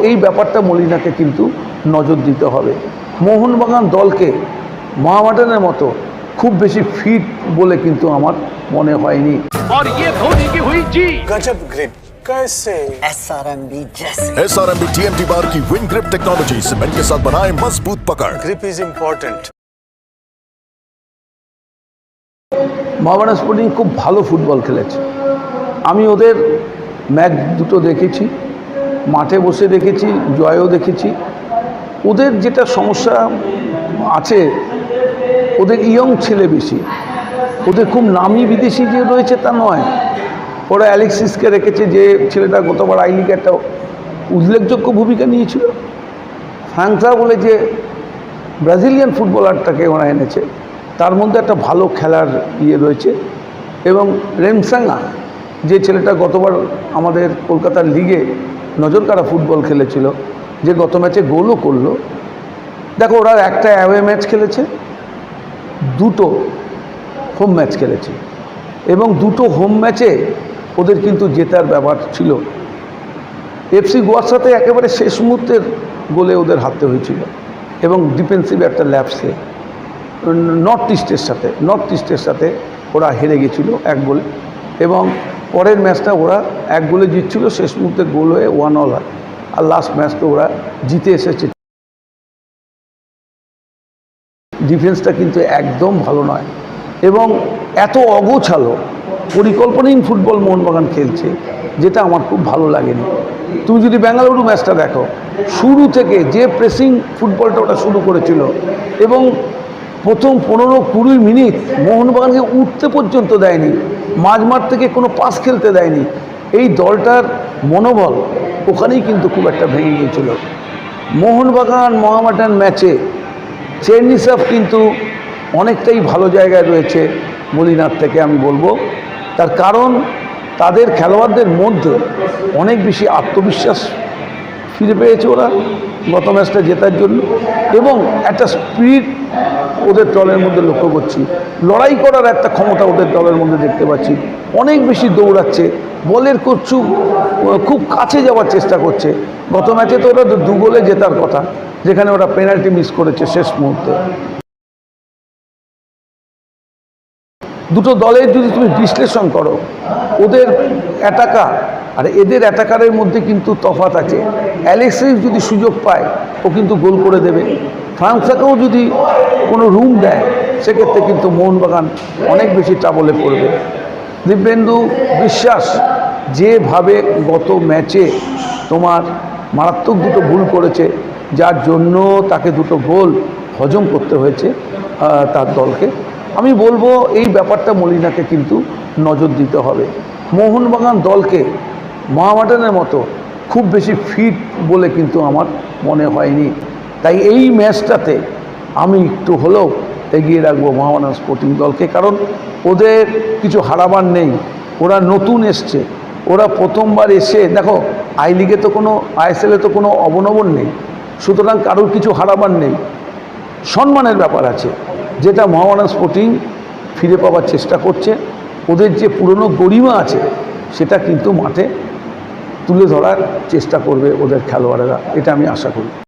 এই ব্যাপারটা মলিনাকে কিন্তু নজর দিতে হবে। মোহনবাগান দলকে মোহামেডানের মতো খুব বেশি ফিট বলে কিন্তু আমার মনে হয়নি। और ये धोनी की हुई जी गजब ग्रिप कैसे SRMB जैसे SRMB TMT बार की विंग ग्रिप टेक्नोलॉजी सीमेंट के साथ बनाए मजबूत पकड़। Grip is important. Mohammedan sporting খুব ভালো ফুটবল খেলেছে। আমি ওদের ম্যাচ দুটো দেখেছি, মাঠে বসে দেখেছি, জয়ও দেখেছি। ওদের যেটা সমস্যা আছে, ওদের ইয়ং ছেলে বেশি, ওদের খুব নামি বিদেশি যে রয়েছে তা নয়। ওরা অ্যালেক্সিসকে রেখেছে, যে ছেলেটা গতবার আই লিগে একটা উল্লেখযোগ্য ভূমিকা নিয়েছিল। ফ্রাঙ্কা বলে যে ব্রাজিলিয়ান ফুটবলারটাকে ওরা এনেছে, তার মধ্যে একটা ভালো খেলার রয়েছে। এবং রেমসাঙ্গা যে ছেলেটা গতবার আমাদের কলকাতার লিগে নজরকাড়া ফুটবল খেলেছিল, যে গত ম্যাচে গোলও করলো। দেখো, ওরা একটা অ্যাওয়ে ম্যাচ খেলেছে, দুটো হোম ম্যাচ খেলেছে, এবং দুটো হোম ম্যাচে ওদের কিন্তু জেতার ব্যাপার ছিল। এফসি গোয়ার সাথে একেবারে শেষ মুহূর্তের গোলে ওদের হারতে হয়েছিল, এবং ডিফেন্সিভ একটা ল্যাপসে নর্থ ইস্টের সাথে ওরা হেরে গেছিলো 1 গোলে, এবং পরের ম্যাচটা ওরা 1 গোলে জিতছিল, শেষ মুহূর্তে গোল হয়ে 1-1 হয়, আর লাস্ট ম্যাচটা ওরা জিতে এসেছে। ডিফেন্সটা কিন্তু একদম ভালো নয়, এবং এত অগোছালো পরিকল্পনাহীন ফুটবল মোহনবাগান খেলছে, যেটা আমার খুব ভালো লাগেনি। তুমি যদি বেঙ্গালুরু ম্যাচটা দেখো, শুরু থেকে যে প্রেসিং ফুটবলটা ওটা শুরু করেছিল, এবং প্রথম 15-20 মিনিট মোহনবাগানকে উঠতে পর্যন্ত দেয়নি, মাঝমাঠ থেকে কোনো পাস খেলতে দেয়নি। এই দলটার মনোবল ওখানেই কিন্তু খুব একটা ভেঙে গিয়েছিল। মোহনবাগান মোহামেডান ম্যাচে চেরনিসাভ কিন্তু অনেকটাই ভালো জায়গায় রয়েছে মলিনার থেকে, আমি বলবো। তার কারণ তাদের খেলোয়াড়দের মধ্যে অনেক বেশি আত্মবিশ্বাস ফিরে পেয়েছে ওরা গত ম্যাচটা জেতার জন্য, এবং একটা স্পিরিট ওদের দলের মধ্যে লক্ষ্য করছি। লড়াই করার একটা ক্ষমতা ওদের দলের মধ্যে দেখতে পাচ্ছি। অনেক বেশি দৌড়াচ্ছে, বলের খুব কাছে যাওয়ার চেষ্টা করছে। গত ম্যাচে তো ওরা 2 গোলে জেতার কথা, যেখানে ওরা পেনাল্টি মিস করেছে শেষ মুহূর্তে। দুটো দলের যদি তুমি বিশ্লেষণ করো, ওদের অ্যাটাকার আর এদের অ্যাটাকারের মধ্যে কিন্তু তফাৎ আছে। অ্যালেক্সিস যদি সুযোগ পায়, ও কিন্তু গোল করে দেবে। ফ্রাঙ্কাকেও যদি কোনো রুম দেয়, সেক্ষেত্রে কিন্তু মোহনবাগান অনেক বেশি ট্রাবলে পড়বে। দিব্যেন্দু বিশ্বাস যেভাবে গত ম্যাচে তোমার মারাত্মক দুটো ভুল করেছে, যার জন্য তাকে 2টো গোল হজম করতে হয়েছে তার দলকে, আমি বলবো এই ব্যাপারটা মলিনাকে কিন্তু নজর দিতে হবে। মোহনবাগান দলকে মোহামেডানের মতো খুব বেশি ফিট বলে কিন্তু আমার মনে হয়নি। তাই এই ম্যাচটাতে আমি একটু হলেও এগিয়ে রাখবো মোহামেডান স্পোর্টিং দলকে, কারণ ওদের কিছু হারাবার নেই। ওরা নতুন এসছে, ওরা প্রথমবার এসে দেখো, আই লিগে তো কোনো ISL-এ তো কোনো অবনমন নেই, সুতরাং কারোর কিছু হারাবার নেই। সম্মানের ব্যাপার আছে, যেটা মোহামেডান স্পোর্টিং ফিরে পাওয়ার চেষ্টা করছে। ওদের যে পুরনো গরিমা আছে, সেটা কিন্তু মাঠে তুলে ধরার চেষ্টা করবে ওদের খেলোয়াড়েরা, এটা আমি আশা করি।